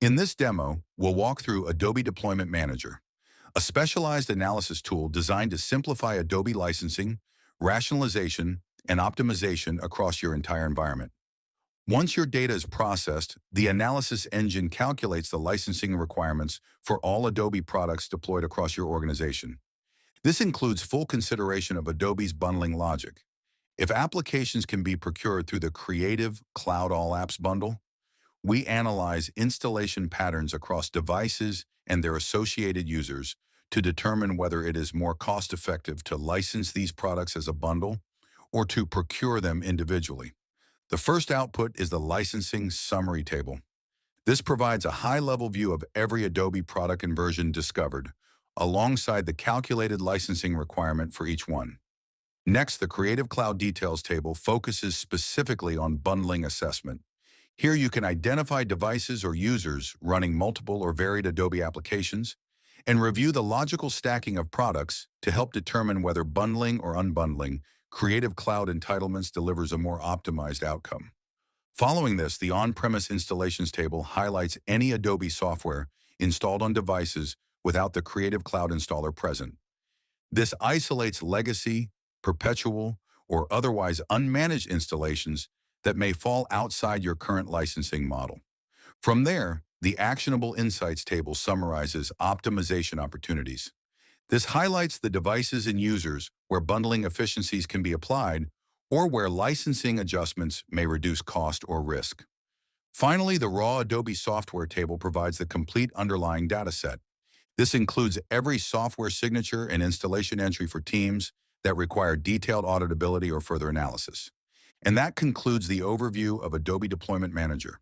In this demo, we'll walk through Adobe Deployment Manager, a specialized analysis tool designed to simplify Adobe licensing, rationalization, and optimization across your entire environment. Once your data is processed, the analysis engine calculates the licensing requirements for all Adobe products deployed across your organization. This includes full consideration of Adobe's bundling logic. If applications can be procured through the Creative Cloud All Apps bundle, we analyze installation patterns across devices and their associated users to determine whether it is more cost-effective to license these products as a bundle or to procure them individually. The first output is the licensing summary table. This provides a high-level view of every Adobe product and version discovered, alongside the calculated licensing requirement for each one. Next, the Creative Cloud Details table focuses specifically on bundling assessment. Here you can identify devices or users running multiple or varied Adobe applications and review the logical stacking of products to help determine whether bundling or unbundling Creative Cloud entitlements delivers a more optimized outcome. Following this, the on-premise installations table highlights any Adobe software installed on devices without the Creative Cloud installer present. This isolates legacy, perpetual, or otherwise unmanaged installations that may fall outside your current licensing model. From there, the Actionable Insights table summarizes optimization opportunities. This highlights the devices and users where bundling efficiencies can be applied or where licensing adjustments may reduce cost or risk. Finally, the raw Adobe Software table provides the complete underlying dataset. This includes every software signature and installation entry for teams that require detailed auditability or further analysis. And that concludes the overview of Adobe Deployment Manager.